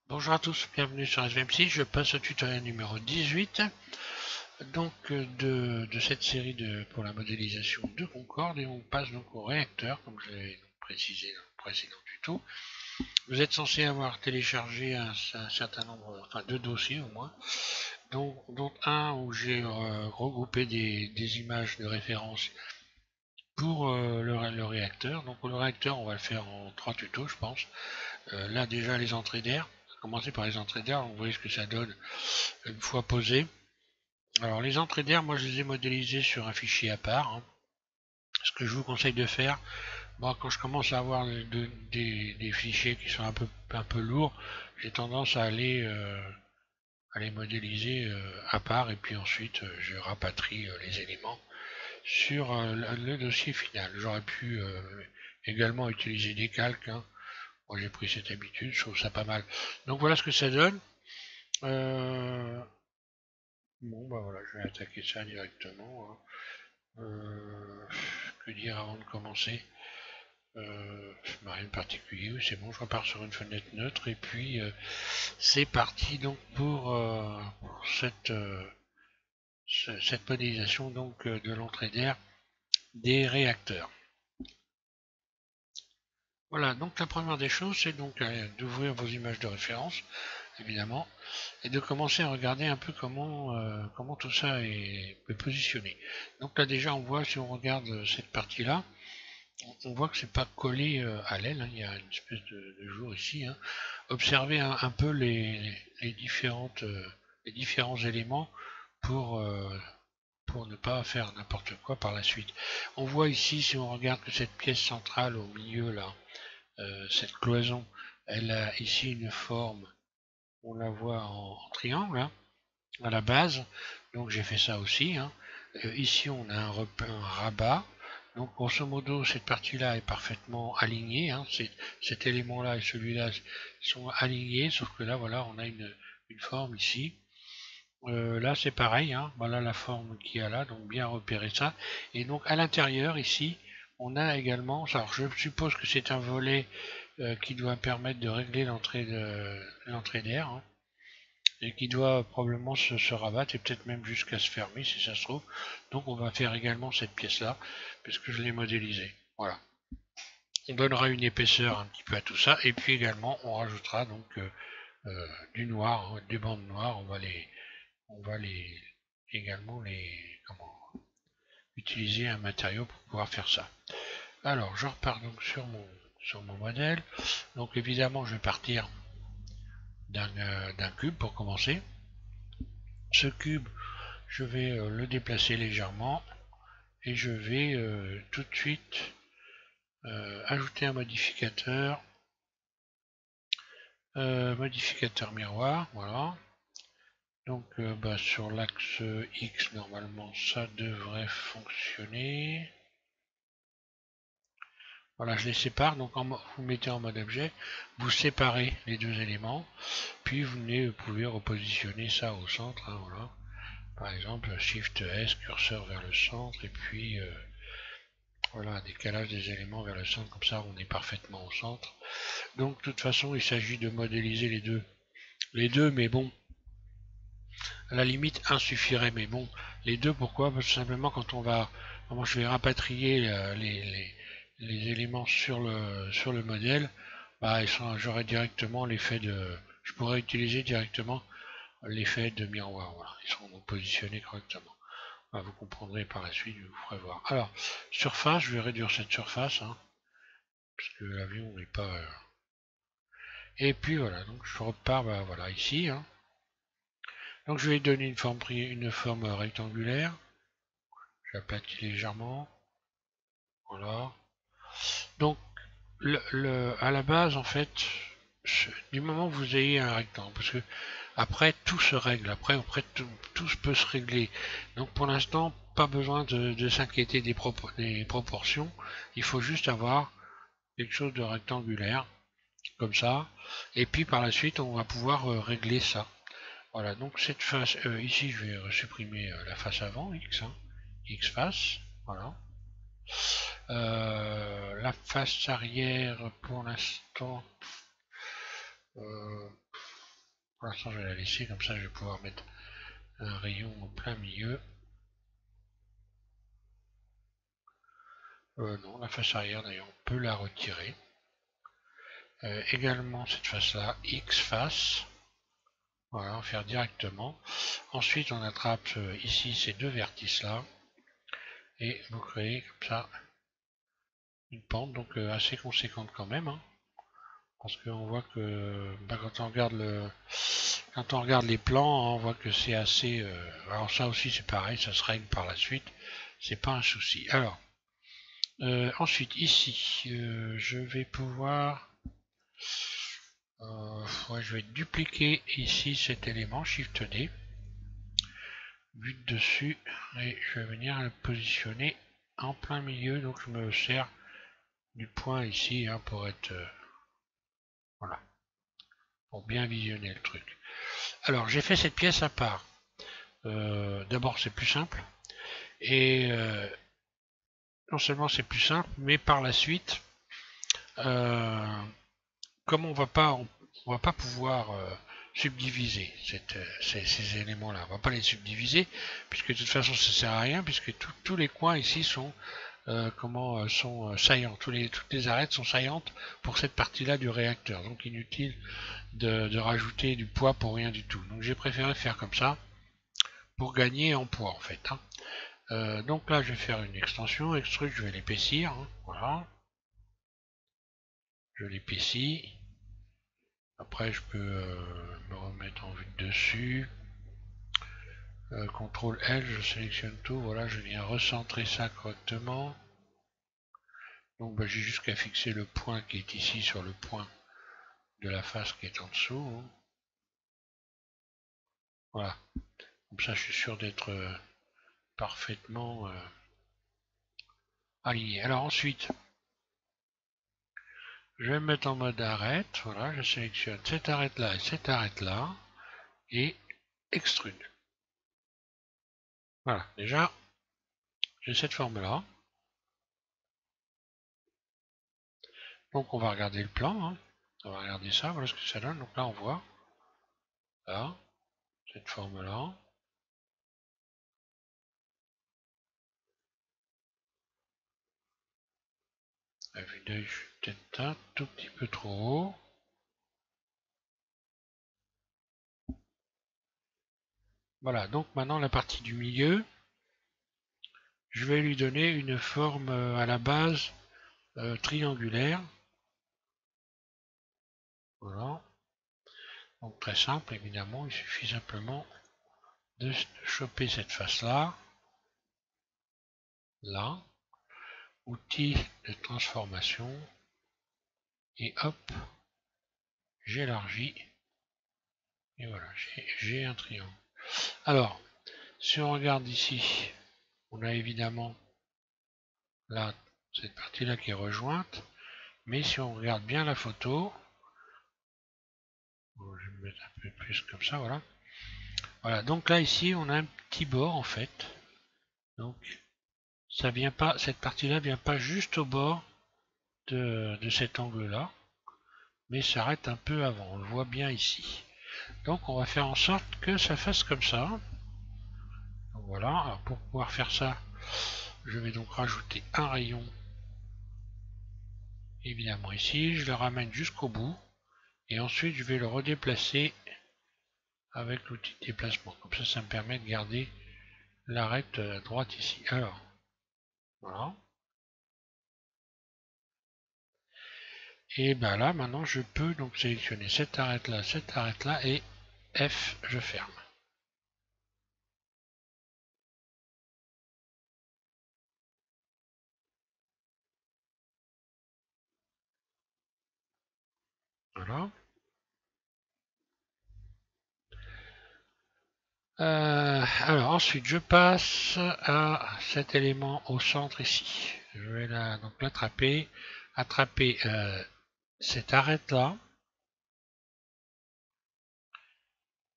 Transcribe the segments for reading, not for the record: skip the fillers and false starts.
Bonjour à tous, bienvenue sur SVMC. Je passe au tutoriel numéro 18 de cette série pour la modélisation de Concorde et on passe donc au réacteur comme je l'ai précisé dans le précédent tuto. Vous êtes censé avoir téléchargé un certain nombre, enfin deux dossiers au moins, dont un où j'ai regroupé des images de référence pour le réacteur. Donc pour le réacteur, on va le faire en trois tutos, je pense. Là déjà les entrées d'air. Commencer par les entrées d'air, vous voyez ce que ça donne une fois posé. Alors les entrées d'air, moi je les ai modélisées sur un fichier à part, hein. Ce que je vous conseille de faire, moi quand je commence à avoir des fichiers qui sont un peu lourds, j'ai tendance à les modéliser à part et puis ensuite je rapatrie les éléments sur le dossier final. J'aurais pu également utiliser des calques, hein. Moi j'ai pris cette habitude, je trouve ça pas mal. Donc voilà ce que ça donne. Euh, Bon bah voilà, je vais attaquer ça directement, hein. Que dire avant de commencer? Rien de particulier, oui, c'est bon, je repars sur une fenêtre neutre et puis c'est parti donc pour cette modélisation donc de l'entrée d'air des réacteurs. Voilà, donc la première des choses, c'est donc d'ouvrir vos images de référence, évidemment, et de commencer à regarder un peu comment tout ça est positionné. Donc là déjà, on voit, si on regarde cette partie-là, on voit que c'est pas collé à l'aile, hein, il y a une espèce de jour ici, hein. Observez un peu les différents éléments pour, euh, pour ne pas faire n'importe quoi par la suite. On voit ici, si on regarde que cette pièce centrale au milieu là, cette cloison, elle a ici une forme, on la voit en triangle, hein, à la base, donc j'ai fait ça aussi, hein. Ici on a un rabat, donc grosso modo cette partie-là est parfaitement alignée, hein. Cet élément-là et celui-là sont alignés, sauf que là voilà on a une forme ici. Là c'est pareil, hein. Voilà la forme qu'il y a là, donc bien repérer ça. Et donc à l'intérieur ici, on a également, alors je suppose que c'est un volet qui doit permettre de régler l'entrée d'air, hein, et qui doit probablement se rabattre et peut-être même jusqu'à se fermer si ça se trouve. Donc on va faire également cette pièce-là, puisque je l'ai modélisée. Voilà. On donnera une épaisseur un petit peu à tout ça, et puis également on rajoutera donc du noir, hein, des bandes noires. On va les également utiliser un matériau pour pouvoir faire ça. Alors je repars donc sur mon modèle. Donc évidemment je vais partir d'un cube pour commencer. Ce cube, je vais le déplacer légèrement et je vais tout de suite ajouter un modificateur miroir, voilà. Donc bah, sur l'axe X, normalement ça devrait fonctionner. Voilà, je les sépare, donc vous mettez en mode objet, vous séparez les deux éléments, puis vous pouvez repositionner ça au centre, hein, voilà. Par exemple, Shift S, curseur vers le centre, et puis voilà, décalage des éléments vers le centre, comme ça on est parfaitement au centre. Donc de toute façon, il s'agit de modéliser les deux, mais bon, à la limite, un suffirait, mais bon, les deux, pourquoi? Parce que simplement quand moi je vais rapatrier les éléments sur le modèle, bah, j'aurai directement je pourrais utiliser directement l'effet de miroir, voilà, ils seront donc positionnés correctement. Bah, vous comprendrez par la suite, je vous ferai voir. Alors, surface, je vais réduire cette surface, hein, parce que l'avion n'est pas... Et puis voilà, donc je repars, bah, voilà, ici, hein. Donc je vais donner une forme rectangulaire. J'aplatis légèrement. Voilà. Donc à la base, en fait, du moment que vous ayez un rectangle, parce que après tout se règle, après tout peut se régler. Donc pour l'instant, pas besoin de s'inquiéter des proportions. Il faut juste avoir quelque chose de rectangulaire, comme ça. Et puis par la suite, on va pouvoir régler ça. Voilà, donc cette face, ici je vais supprimer la face avant, X, hein, X face, voilà. La face arrière, pour l'instant, euh, Pour l'instant, je vais la laisser, comme ça je vais pouvoir mettre un rayon au plein milieu. Non, la face arrière d'ailleurs, on peut la retirer. Également cette face-là, X face. Voilà, on va faire directement. Ensuite, on attrape ici ces deux vertices-là. Et vous créez comme ça une pente, donc assez conséquente quand même. Hein, parce qu'on voit que bah, quand on regarde les plans, on voit que c'est assez... alors ça aussi c'est pareil, ça se règle par la suite. C'est pas un souci. Alors, ensuite ici, je vais pouvoir... ouais, je vais dupliquer ici cet élément, Shift D. But dessus, et je vais venir le positionner en plein milieu. Donc je me sers du point ici hein, pour être... voilà, pour bien visionner le truc. Alors j'ai fait cette pièce à part. D'abord c'est plus simple. Et non seulement c'est plus simple, mais par la suite, comme on va pas pouvoir subdiviser ces éléments-là, on va pas les subdiviser, puisque de toute façon ça sert à rien, puisque tous les coins ici sont sont saillants, toutes les arêtes sont saillantes pour cette partie-là du réacteur, donc inutile de rajouter du poids pour rien du tout. Donc j'ai préféré faire comme ça pour gagner en poids en fait. Hein. Donc là je vais faire une extension, extrude, je vais l'épaissir, hein, voilà. Je l'épaissis. Après je peux me remettre en vue de dessus. CTRL L, je sélectionne tout, voilà, je viens recentrer ça correctement. Donc bah, j'ai juste qu'à fixer le point qui est ici sur le point de la face qui est en dessous. Hein. Voilà, comme ça je suis sûr d'être parfaitement aligné. Alors ensuite, je vais me mettre en mode arête, voilà, je sélectionne cette arête là et cette arête là, et extrude. Voilà, déjà, j'ai cette forme là. Donc on va regarder le plan, hein. On va regarder ça, voilà ce que ça donne. Donc là on voit, là, cette forme là. À vue d'œil, je suis peut-être un tout petit peu trop haut. Voilà, donc maintenant la partie du milieu, je vais lui donner une forme à la base triangulaire. Voilà. Donc très simple, évidemment, il suffit simplement de choper cette face-là, là, outil de transformation, et hop, j'élargis, et voilà, j'ai un triangle. Alors, si on regarde ici, on a évidemment là, cette partie-là qui est rejointe, mais si on regarde bien la photo, bon, je vais me mettre un peu plus comme ça, voilà. Voilà, donc là ici on a un petit bord en fait. Donc ça vient pas, cette partie-là vient pas juste au bord de cet angle-là, mais s'arrête un peu avant, on le voit bien ici. Donc on va faire en sorte que ça fasse comme ça. Donc voilà, alors pour pouvoir faire ça, je vais donc rajouter un rayon, évidemment ici, je le ramène jusqu'au bout, et ensuite je vais le redéplacer avec l'outil de déplacement. Comme ça me permet de garder l'arête droite ici. Alors, voilà. Et ben là, maintenant, je peux donc sélectionner cette arête-là, et F, je ferme. Voilà. Alors ensuite, je passe à cet élément au centre ici. Je vais donc l'attraper, attraper cette arête-là.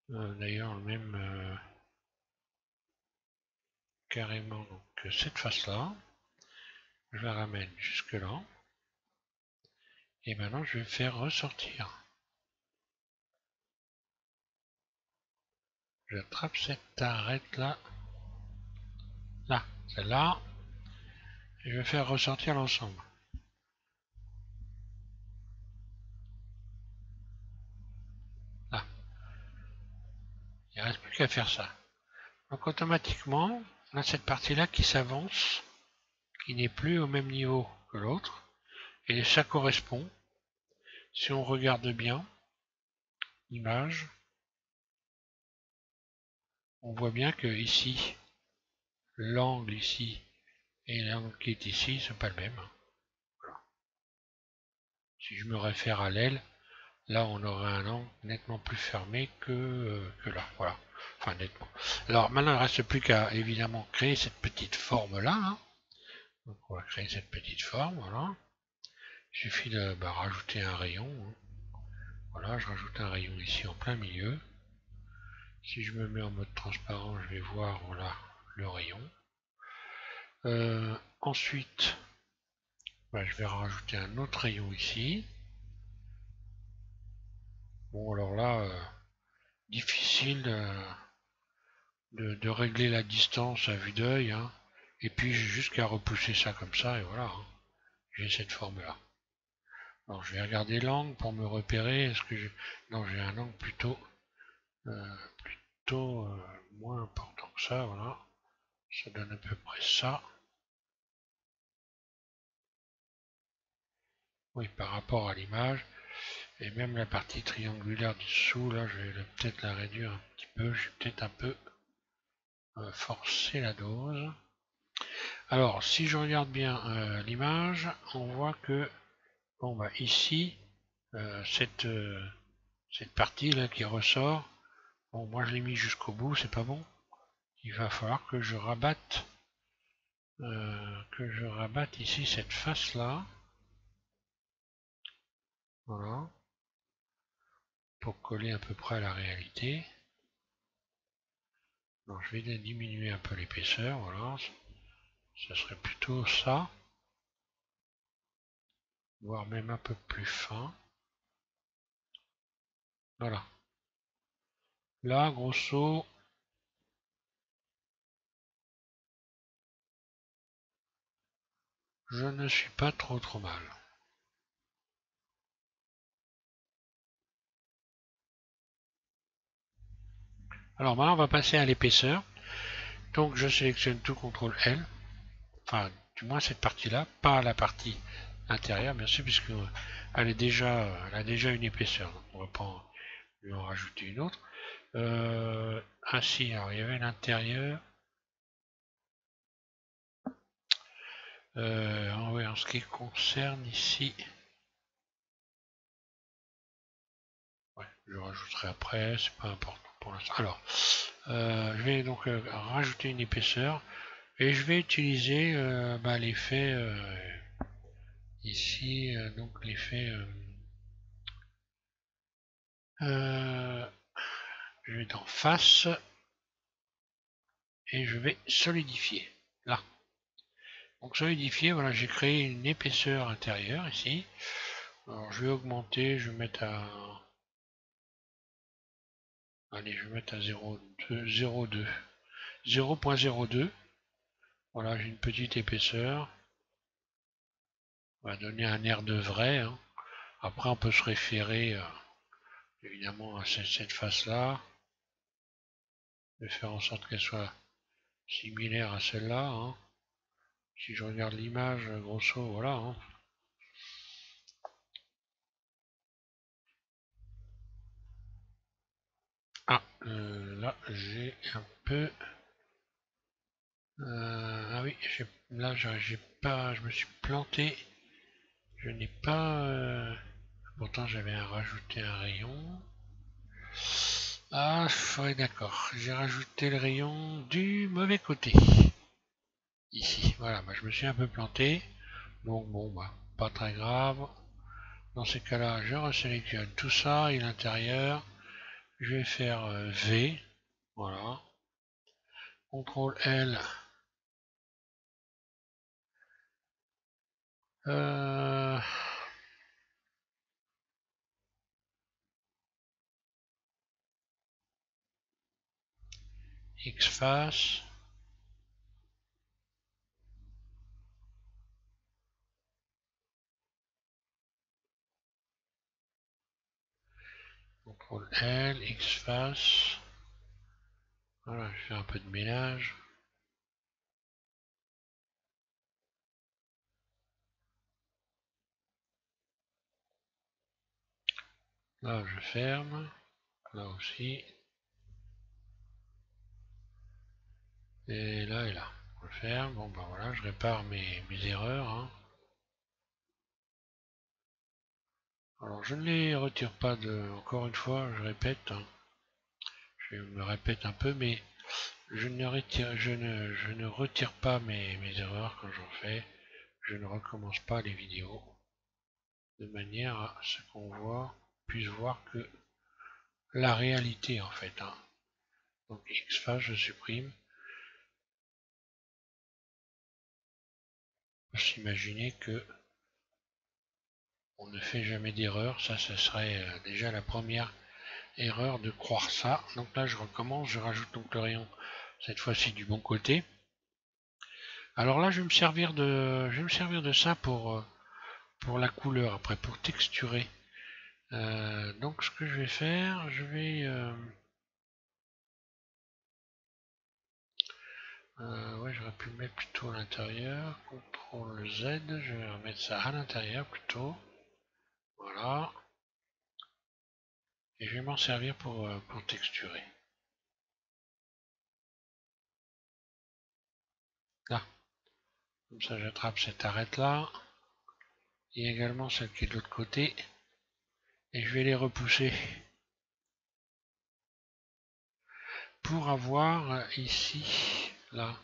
D'ailleurs, même carrément donc, cette face-là. Je la ramène jusque là. Et maintenant, je vais faire ressortir J'attrape cette arête là. Là, celle-là. Et je vais faire ressortir l'ensemble. Là. Il ne reste plus qu'à faire ça. Donc automatiquement, on a cette partie-là qui s'avance, qui n'est plus au même niveau que l'autre. Et ça correspond, si on regarde bien l'image, on voit bien que ici, l'angle ici et l'angle qui est ici ne sont pas le même. Voilà. Si je me réfère à l'aile, là on aurait un angle nettement plus fermé que là. Voilà. Enfin nettement. Alors maintenant il ne reste plus qu'à évidemment créer cette petite forme là. Hein. Donc on va créer cette petite forme, voilà. Il suffit de rajouter un rayon. Hein. Voilà, je rajoute un rayon ici en plein milieu. Si je me mets en mode transparent, je vais voir voilà le rayon. Ensuite, je vais rajouter un autre rayon ici. Bon alors là, difficile de régler la distance à vue d'œil. Hein. Et puis j'ai juste qu'à repousser ça comme ça et voilà. Hein. J'ai cette forme là. Alors je vais regarder l'angle pour me repérer. Est-ce que j'ai. Non, j'ai un angle plutôt moins important que ça, voilà. Ça donne à peu près ça. Oui, par rapport à l'image. Et même la partie triangulaire du dessous, là, je vais peut-être la réduire un petit peu. Je vais peut-être un peu forcer la dose. Alors, si je regarde bien l'image, on voit que, bon, ici, cette partie là qui ressort, bon, moi je l'ai mis jusqu'au bout, c'est pas bon. Il va falloir que je rabatte ici cette face là. Voilà. Pour coller à peu près à la réalité. Donc je vais diminuer un peu l'épaisseur, voilà. Ça serait plutôt ça. Voire même un peu plus fin. Voilà. Là, grosso, je ne suis pas trop mal. Alors maintenant, on va passer à l'épaisseur. Donc je sélectionne tout CTRL L. Enfin, du moins cette partie-là, pas la partie intérieure, bien sûr, puisque elle a déjà une épaisseur. Donc on va pas lui en rajouter une autre. Ainsi, alors il y avait l'intérieur. En ce qui concerne ici, ouais, je rajouterai après, c'est pas important pour l'instant. Alors, je vais donc rajouter une épaisseur et je vais utiliser l'effet ici, donc l'effet. Je vais dans face et je vais solidifier. Là. Donc solidifier, voilà, j'ai créé une épaisseur intérieure ici. Alors je vais augmenter, je vais mettre à. Allez, je vais mettre à 0,2. 0.02. Voilà, j'ai une petite épaisseur. On va donner un air de vrai. Hein. Après, on peut se référer évidemment à cette face-là. Je vais faire en sorte qu'elle soit similaire à celle-là. Hein. Si je regarde l'image, grosso, voilà. Hein. Ah, là, j'ai un peu. Ah oui, là, j'ai pas, je me suis planté. Je n'ai pas. Pourtant, j'avais rajouté un rayon. Ah, ouais, d'accord. J'ai rajouté le rayon du mauvais côté. Ici, voilà, je me suis un peu planté. Donc bon, pas très grave. Dans ces cas-là, je resélectionne tout ça et l'intérieur. Je vais faire V. Voilà. CTRL L. Euh, X-Face. CTRL L, X-Face. Voilà, je fais un peu de ménage. Là, je ferme. Là aussi. Et là et là. Je ferme. Bon, ben voilà, je répare mes erreurs. Hein. Alors, je ne les retire pas encore une fois, je répète. Hein. Je me répète un peu, mais je ne retire pas mes erreurs quand j'en fais. Je ne recommence pas les vidéos. De manière à ce qu'on puisse voir que la réalité en fait. Hein. Donc X-Face, je supprime. On peut s'imaginer que on ne fait jamais d'erreur. Ça, ce serait déjà la première erreur de croire ça. Donc là, je recommence, je rajoute donc le rayon, cette fois-ci du bon côté. Alors là, je vais me servir de ça pour la couleur, après pour texturer. Donc ce que je vais faire, ouais, j'aurais pu le mettre plutôt à l'intérieur. CTRL Z, je vais remettre ça à l'intérieur plutôt. Voilà. Et je vais m'en servir pour texturer. Là. Comme ça, j'attrape cette arête là. Et également celle qui est de l'autre côté. Et je vais les repousser. Pour avoir ici, là.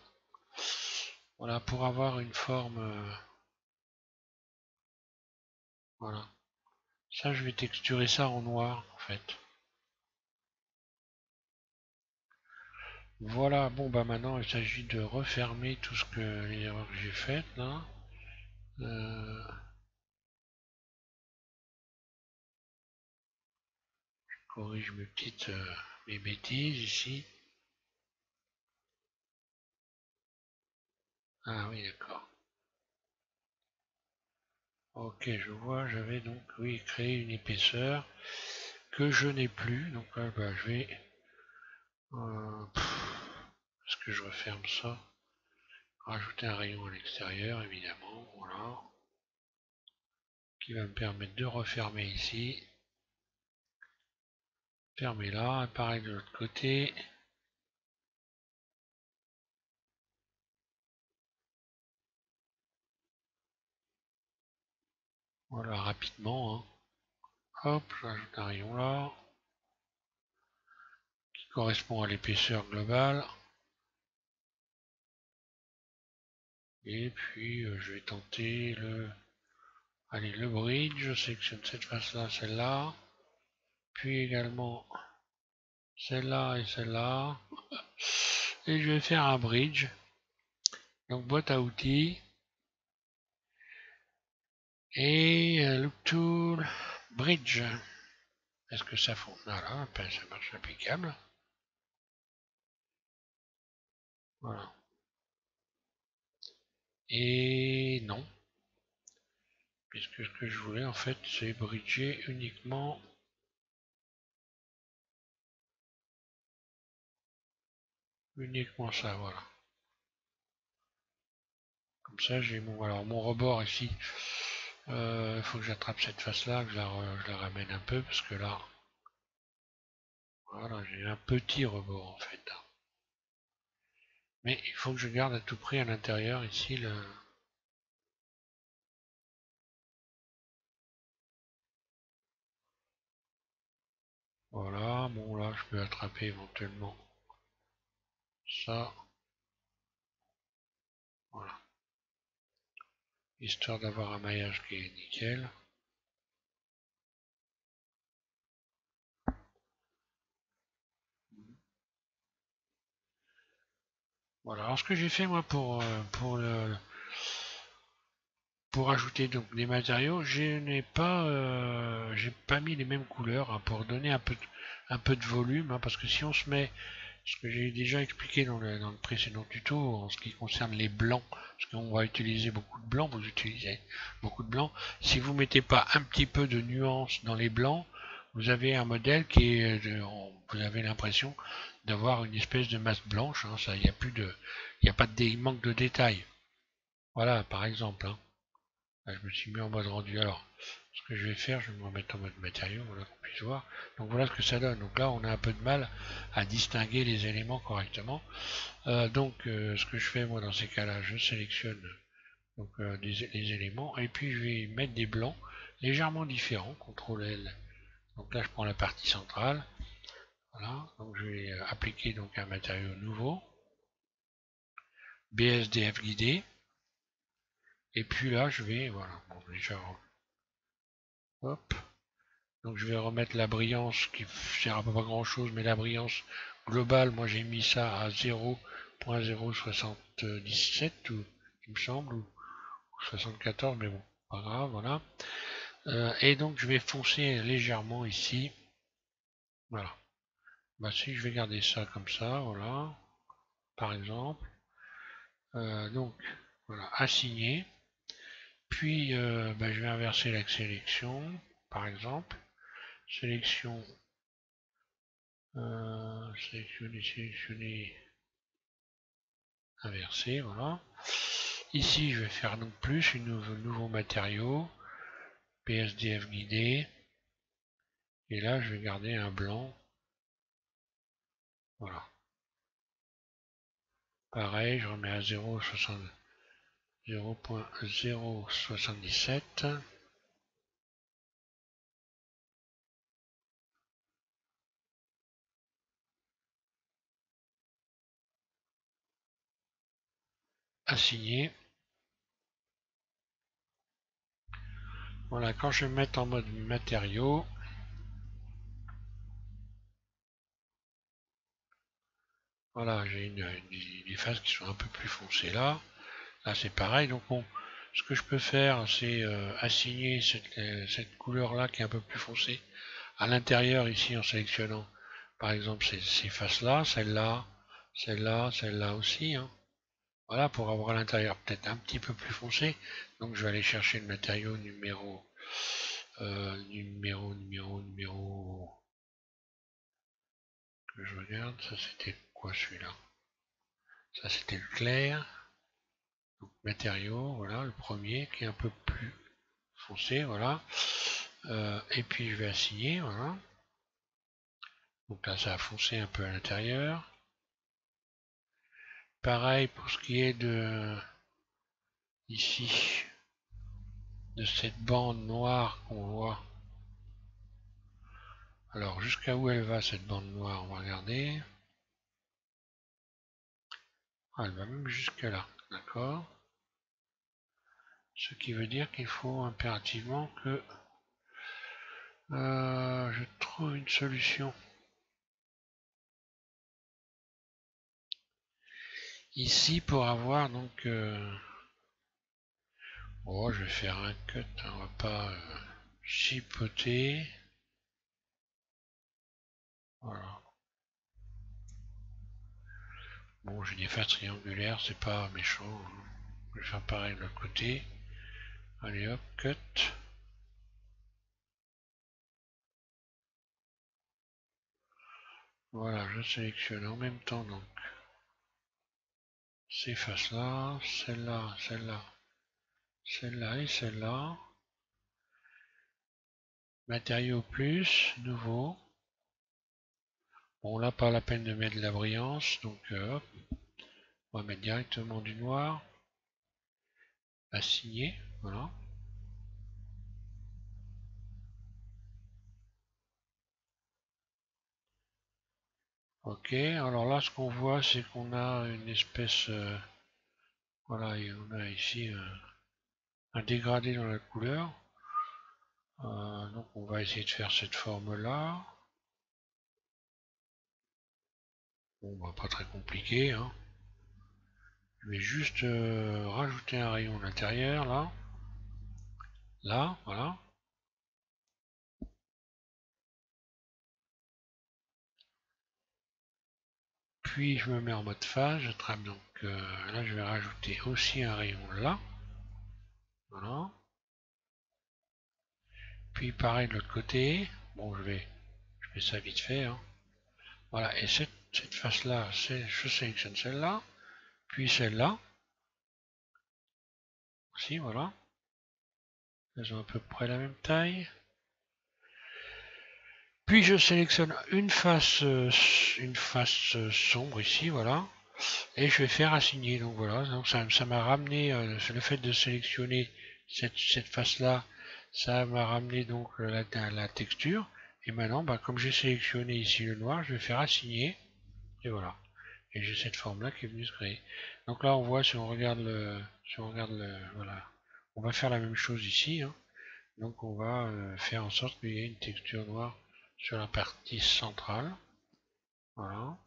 Voilà, pour avoir une forme. Voilà. Ça, je vais texturer ça en noir, en fait. Voilà, bon, bah maintenant, il s'agit de refermer tout ce que les erreurs que j'ai faites, là. Je corrige mes bêtises, ici. Ah oui, d'accord. Ok, je vois, j'avais donc, oui, créé une épaisseur que je n'ai plus. Donc là, bah, je vais... est-ce que je referme ça? Rajouter un rayon à l'extérieur, évidemment, voilà. Qui va me permettre de refermer ici. Fermer là, pareil de l'autre côté. Voilà, rapidement. Hein. Hop, j'ajoute un rayon là. Qui correspond à l'épaisseur globale. Et puis, je vais tenter le bridge. Je sélectionne cette face-là, celle-là. Puis également celle-là et celle-là. Et je vais faire un bridge. Donc boîte à outils. Et Look Tool, Bridge. Est-ce que ça fonctionne? Voilà, ça marche impeccable. Voilà. Et non. Puisque ce que je voulais en fait, c'est bridger uniquement ça, voilà. Comme ça, j'ai mon rebord ici. Il faut que j'attrape cette face-là, que je la ramène un peu, parce que là, voilà, j'ai un petit rebord en fait. Mais il faut que je garde à tout prix à l'intérieur ici le... Voilà, bon là, je peux attraper éventuellement ça. Voilà. Histoire d'avoir un maillage qui est nickel. Voilà, alors ce que j'ai fait moi pour ajouter donc des matériaux, j'ai pas mis les mêmes couleurs hein, pour donner un peu de volume, hein, parce que si on se met ce que j'ai déjà expliqué dans le précédent tuto en ce qui concerne les blancs, parce qu'on va utiliser beaucoup de blancs, vous utilisez beaucoup de blancs. Si vous mettez pas un petit peu de nuance dans les blancs, vous avez un modèle qui est, vous avez l'impression d'avoir une espèce de masse blanche. Hein, ça, il n'y a plus de, il n'y a pas de, il manque de détails. Voilà, par exemple. Hein. Là, je me suis mis en mode rendu. Alors, ce que je vais faire, je vais me remettre en mode matériau, voilà qu'on puisse voir. Donc voilà ce que ça donne. Donc là, on a un peu de mal à distinguer les éléments correctement. Ce que je fais moi dans ces cas-là, je sélectionne donc les éléments et puis je vais mettre des blancs légèrement différents. CTRL L. Donc là, je prends la partie centrale. Voilà. Donc je vais appliquer donc un matériau nouveau. BSDF guidé. Et puis là, je vais voilà. Bon, déjà, hop. Donc je vais remettre la brillance qui sert à pas grand chose, mais la brillance globale, moi j'ai mis ça à 0.077 ou il me semble, ou 74, mais bon, pas grave, voilà. Et donc je vais foncer légèrement ici. Voilà. Bah si je vais garder ça comme ça, voilà. Par exemple. Donc voilà, assigner. Puis je vais inverser la sélection, par exemple. Sélection sélectionner, inverser, voilà. Ici, je vais faire donc plus, un nouveau matériau, PSDF guidé, et là, je vais garder un blanc, voilà. Pareil, je remets à 0.077. Assigner. Voilà, quand je vais mettre en mode matériaux, voilà, j'ai des phases qui sont un peu plus foncées là. Là, c'est pareil. Donc, ce que je peux faire, c'est assigner cette couleur-là qui est un peu plus foncée à l'intérieur ici en sélectionnant, par exemple, ces faces-là, celle-là, celle-là, celle-là aussi. Hein. Voilà, pour avoir à l'intérieur peut-être un petit peu plus foncé. Donc, je vais aller chercher le matériau numéro, que je regarde. Ça, c'était quoi celui-là? Ça, c'était le clair. Donc, matériaux, voilà, le premier qui est un peu plus foncé, voilà. Et puis, je vais assigner, voilà. Donc là, ça a foncé un peu à l'intérieur. Pareil pour ce qui est de ici, de cette bande noire qu'on voit. Alors, jusqu'à où elle va cette bande noire? On va regarder. Ah, elle va même jusque là, d'accord. Ce qui veut dire qu'il faut impérativement que je trouve une solution. Ici pour avoir donc... oh, je vais faire un cut, hein, on va pas chipoter. Voilà. Bon, j'ai des faces triangulaires, c'est pas méchant. Hein. Je vais faire pareil de l'autre côté. Allez hop, cut. Voilà, je sélectionne en même temps donc ces faces-là, celle-là, celle-là, celle-là et celle-là. Matériaux plus, nouveau. Bon là pas la peine de mettre de la brillance, donc hop, on va mettre directement du noir. Assigner, voilà. Ok, alors là ce qu'on voit c'est qu'on a une espèce, voilà, et on a ici un dégradé dans la couleur. Donc on va essayer de faire cette forme là. Bon bah pas très compliqué, hein. Je vais juste rajouter un rayon à l'intérieur là. Là, voilà. Puis je me mets en mode phase, je trappe donc là je vais rajouter aussi un rayon là. Voilà. Puis pareil de l'autre côté. Bon je fais ça vite fait. Hein. Voilà, et cette face là, je sélectionne celle-là, puis celle-là. Aussi, voilà. Elles ont à peu près la même taille. Puis je sélectionne une face sombre ici, voilà. Et je vais faire assigner. Donc voilà, donc ça m'a ramené, le fait de sélectionner cette face-là, ça m'a ramené donc la texture. Et maintenant, bah, comme j'ai sélectionné ici le noir, je vais faire assigner. Et voilà. Et j'ai cette forme-là qui est venue se créer. Donc là, on voit, voilà. On va faire la même chose ici. Hein. Donc on va faire en sorte qu'il y ait une texture noire sur la partie centrale. Voilà.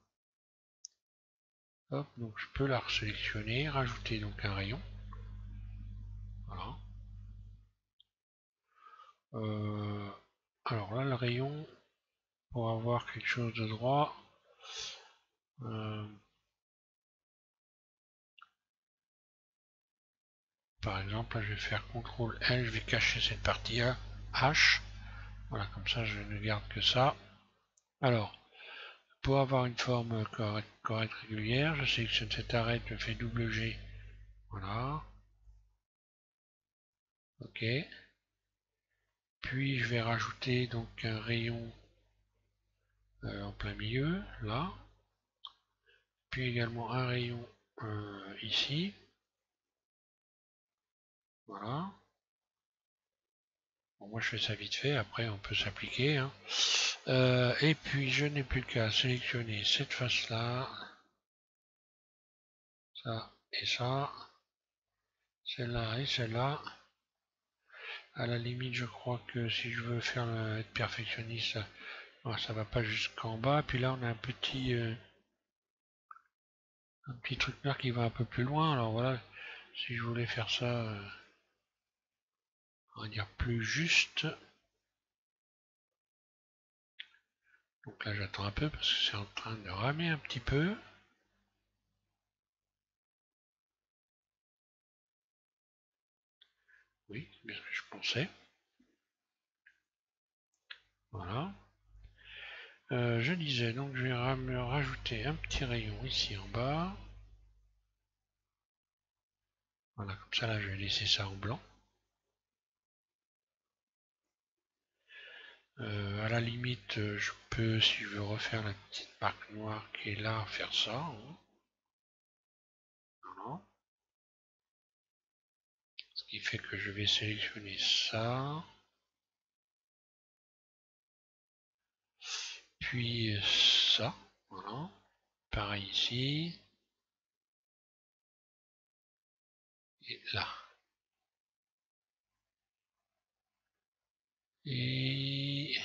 Hop, donc je peux la resélectionner, rajouter donc un rayon. Voilà. Alors là, le rayon, pour avoir quelque chose de droit, par exemple, là je vais faire CTRL L, je vais cacher cette partie H. Voilà, comme ça je ne garde que ça. Alors, pour avoir une forme correcte régulière, je sélectionne cette arête, je fais double G. Voilà. Ok. Puis je vais rajouter donc un rayon en plein milieu, là. Puis également un rayon ici. Voilà. Bon, moi je fais ça vite fait, après on peut s'appliquer. Hein. Et puis je n'ai plus qu'à sélectionner cette face-là. Ça et ça. Celle-là et celle-là. À la limite, je crois que si je veux faire être perfectionniste, ça va pas jusqu'en bas. Puis là, on a un petit truc noir qui va un peu plus loin. Alors voilà, si je voulais faire ça, on va dire plus juste. Donc là, j'attends un peu parce que c'est en train de ramer un petit peu. Oui, c'est bien ce que je pensais. Voilà. Je disais, donc je vais me rajouter un petit rayon ici en bas. Voilà, comme ça là je vais laisser ça en blanc. À la limite, je peux, si je veux refaire la petite marque noire qui est là, faire ça. Hein. Voilà. Ce qui fait que je vais sélectionner ça. Puis ça. Voilà. Pareil ici. Et là. Et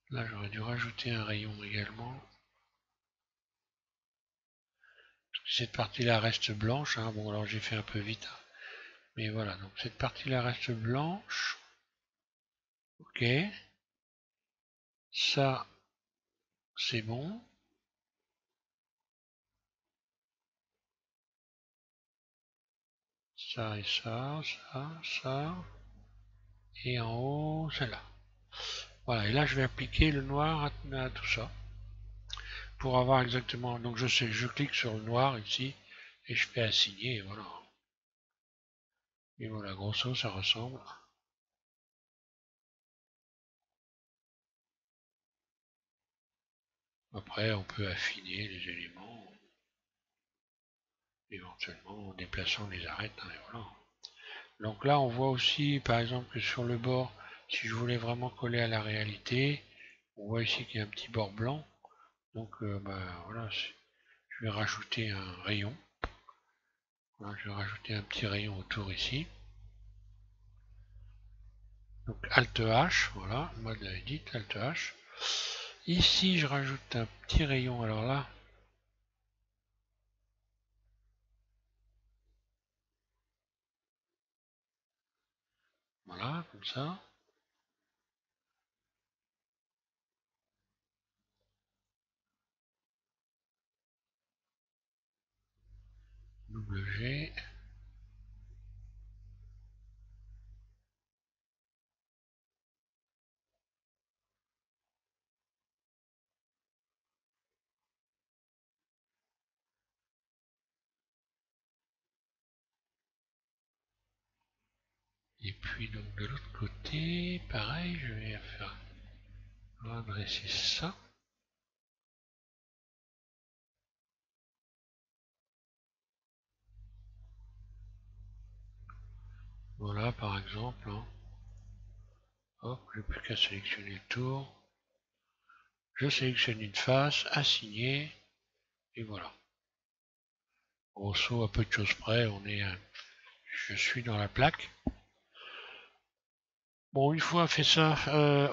là, j'aurais dû rajouter un rayon également. Cette partie-là reste blanche. Hein. Bon, alors j'ai fait un peu vite. Hein. Mais voilà, donc cette partie-là reste blanche. Ok. Ça, c'est bon. Ça et ça. Et en haut, celle-là. Voilà, et là je vais appliquer le noir à tout ça. Pour avoir exactement. Donc je clique sur le noir ici et je fais assigner et voilà. Et voilà, grosso ça ressemble. Après on peut affiner les éléments éventuellement en déplaçant les arêtes. Hein, et voilà. Donc là on voit aussi par exemple que sur le bord, si je voulais vraiment coller à la réalité, on voit ici qu'il y a un petit bord blanc. Donc bah, voilà, je vais rajouter un rayon. Voilà, je vais rajouter un petit rayon autour ici. Donc Alt H, voilà, mode edit, Alt H. Ici, je rajoute un petit rayon. Alors là, Voilà, comme ça. Double G. Et puis donc de l'autre côté, pareil, je vais faire redresser ça. Voilà par exemple. Hein. Hop, j'ai plus qu'à sélectionner le tour. Je sélectionne une face, assigner, et voilà. Grosso à peu de choses près, je suis dans la plaque. Bon, une fois fait ça,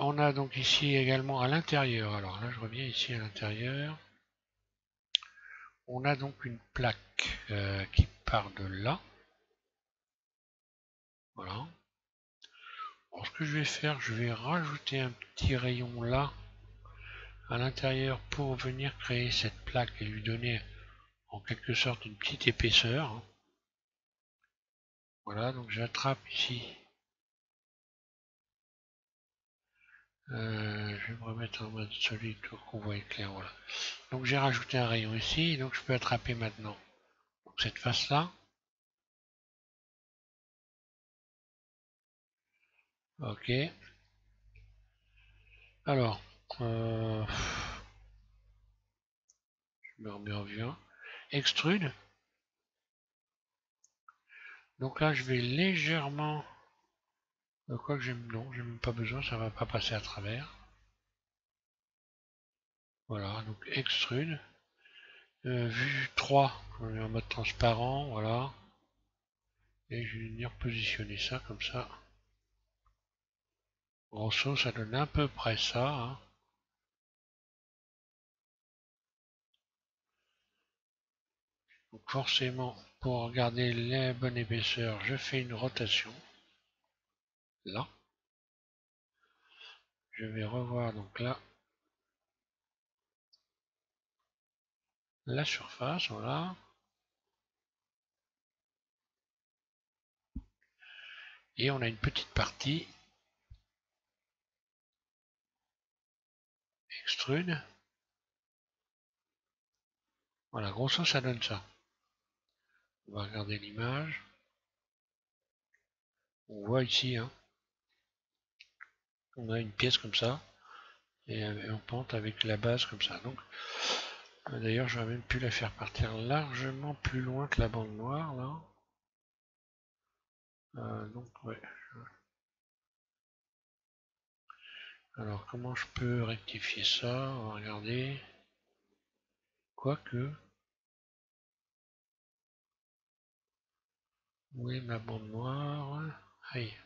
on a donc ici également à l'intérieur. Alors là, je reviens ici à l'intérieur. On a donc une plaque qui part de là. Voilà. Alors, ce que je vais faire, je vais rajouter un petit rayon là à l'intérieur pour venir créer cette plaque et lui donner en quelque sorte une petite épaisseur. Hein. Voilà, donc j'attrape ici. Je vais me remettre en mode solide pour qu'on voit clair. Voilà. Donc j'ai rajouté un rayon ici, donc je peux attraper maintenant donc, cette face là. Ok. Alors, je me remets en vue 1. Extrude. Donc là, je vais légèrement. Quoi que j'aime, non, j'ai même pas besoin, ça va pas passer à travers. Voilà, donc extrude. Vue 3, on est en mode transparent, voilà. Et je vais venir positionner ça comme ça. Grosso, ça donne à peu près ça. Hein. Donc forcément, pour garder la bonne épaisseur, je fais une rotation. Là. Je vais revoir donc là la surface, voilà. Et on a une petite partie extrude. Voilà, grosso ça donne ça. On va regarder l'image. On voit ici, hein, on a une pièce comme ça, et en pente avec la base comme ça. Donc, d'ailleurs, j'aurais même pu la faire partir largement plus loin que la bande noire, là. Donc, ouais. Alors, comment je peux rectifier ça? On va regarder. Quoique. Où est ma bande noire? Aïe.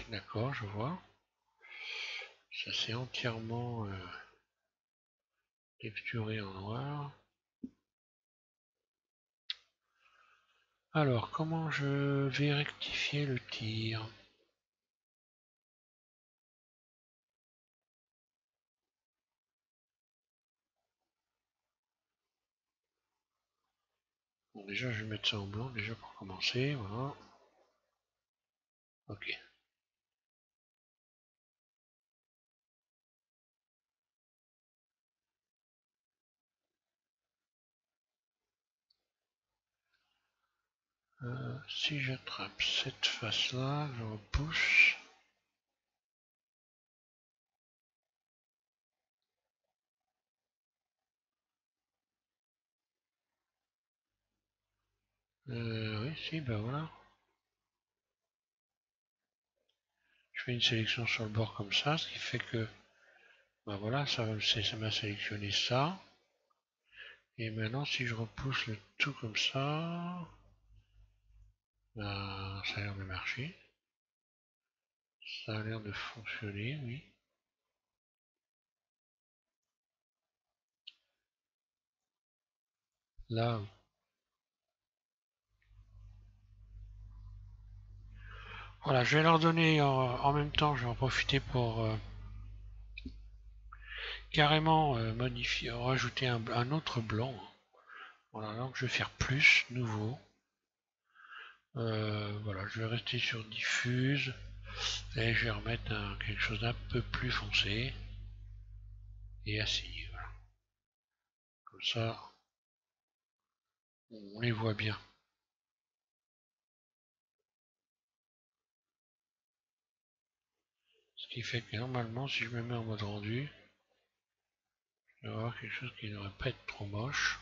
D'accord, je vois. Ça c'est entièrement texturé en noir. Alors, comment je vais rectifier le tir? Bon, déjà, je vais mettre ça en blanc, déjà pour commencer, voilà. Ok. Si j'attrape cette face-là, je repousse. Oui, si, ben voilà. Je fais une sélection sur le bord comme ça, ce qui fait que, ben voilà, ça m'a sélectionné ça. Et maintenant, si je repousse le tout comme ça, ben, ça a l'air de marcher. Ça a l'air de fonctionner, oui. Là, Voilà, je vais leur donner en même temps, je vais en profiter pour carrément modifier, rajouter un autre blanc. Voilà, donc je vais faire plus, nouveau. Voilà, je vais rester sur diffuse et je vais remettre quelque chose d'un peu plus foncé et assigné. Voilà. Comme ça, on les voit bien. Ce qui fait que normalement, si je me mets en mode rendu, je vais avoir quelque chose qui ne devrait pas être trop moche.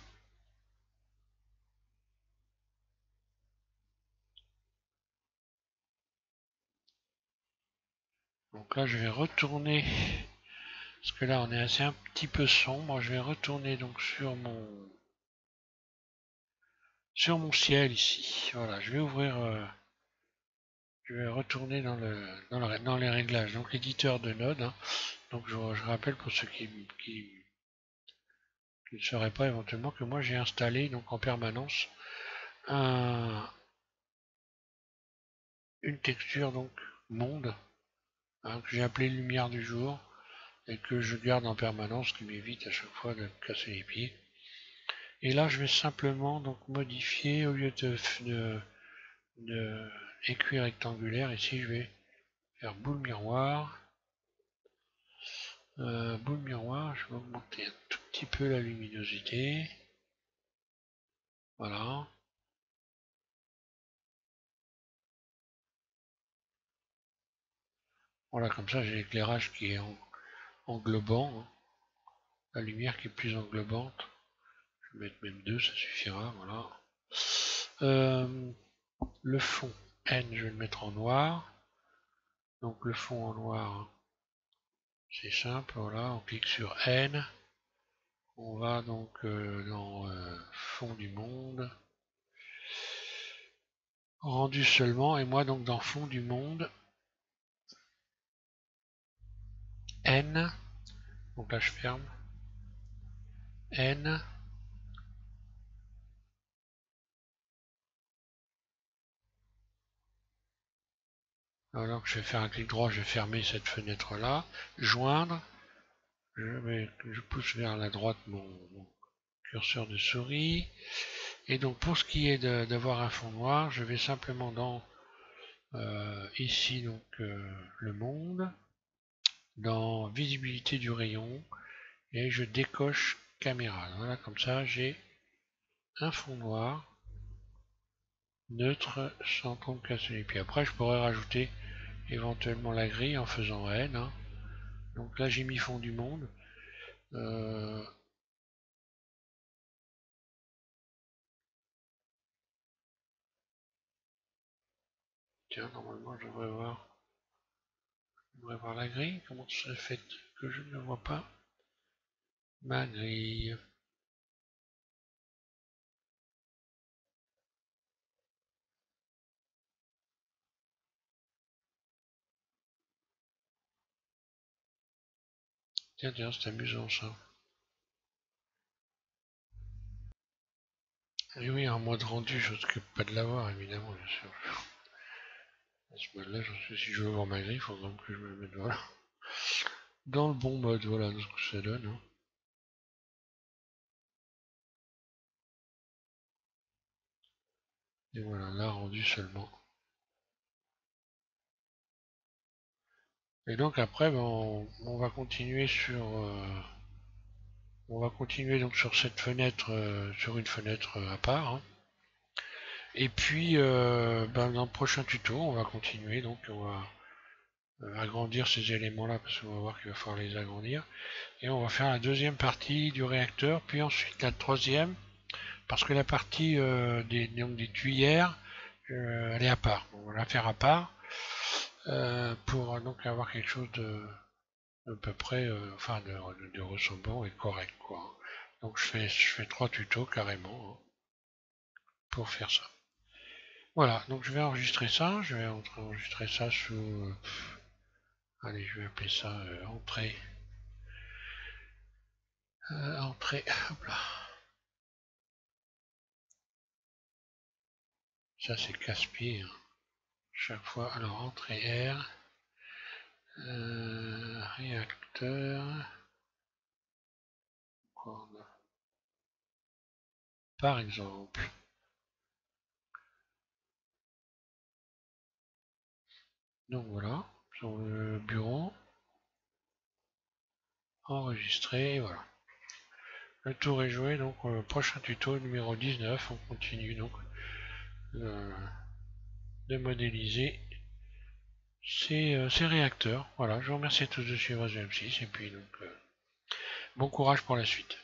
Donc là, je vais retourner, parce que là, on est assez un petit peu sombre. Je vais retourner donc sur mon ciel ici. Voilà, je vais ouvrir, je vais retourner dans les réglages. Donc l'éditeur de Node. Hein. Donc je rappelle pour ceux qui ne sauraient pas éventuellement que moi j'ai installé donc en permanence une texture donc monde hein, que j'ai appelé lumière du jour et que je garde en permanence, qui m'évite à chaque fois de me casser les pieds. Et là, je vais simplement donc modifier au lieu de écrit rectangulaire. Ici, je vais faire boule miroir. Boule miroir, je vais augmenter un tout petit peu la luminosité. Voilà. Voilà, comme ça, j'ai l'éclairage qui est englobant. Hein. La lumière qui est plus englobante. Je vais mettre même 2, ça suffira. Voilà. Le fond N, je vais le mettre en noir. Donc le fond en noir, c'est simple, voilà, on clique sur N, on va donc dans fond du monde, rendu seulement, et moi donc dans fond du monde, N, donc là je ferme, N, alors que je vais faire un clic droit, je vais fermer cette fenêtre là, joindre, je pousse vers la droite mon curseur de souris, et donc pour ce qui est d'avoir un fond noir, je vais simplement dans ici donc le monde, dans visibilité du rayon, et je décoche caméra. Voilà, comme ça j'ai un fond noir neutre sans trop me casser les pieds. Après je pourrais rajouter éventuellement la grille en faisant N. Hein. Donc là j'ai mis fond du monde. Tiens, normalement je devrais voir la grille. Comment ça fait que je ne vois pas ma grille? Tiens, tiens, c'est amusant ça. Et oui, en mode rendu, je ne m'occupe pas de l'avoir, évidemment, bien sûr. À ce mode-là, si je veux voir ma grille, il faudra que je me mette voilà. Dans le bon mode, voilà ce que ça donne. Hein. Et voilà, là rendu seulement. Et donc après, ben, on va continuer on va continuer donc sur cette fenêtre, sur une fenêtre à part. Hein. Et puis, ben, dans le prochain tuto, on va continuer donc on va agrandir ces éléments-là parce qu'on va voir qu'il va falloir les agrandir. Et on va faire la deuxième partie du réacteur, puis ensuite la troisième, parce que la partie des tuyères, elle est à part. On va la faire à part pour donc avoir quelque chose à peu près, enfin de ressemblant et correct quoi. Donc je fais 3 tutos carrément hein, pour faire ça. Voilà, donc je vais enregistrer ça, je vais enregistrer ça sous, allez je vais appeler ça entrée, entrée, hop là. Ça c'est casse-pied. Hein. chaque fois. Alors, entrée R, réacteur, par exemple. Donc voilà, sur le bureau, enregistré, et voilà. Le tour est joué, donc prochain tuto numéro 19, on continue donc de modéliser ces réacteurs. Voilà, je vous remercie à tous de suivre GM6 et puis donc bon courage pour la suite.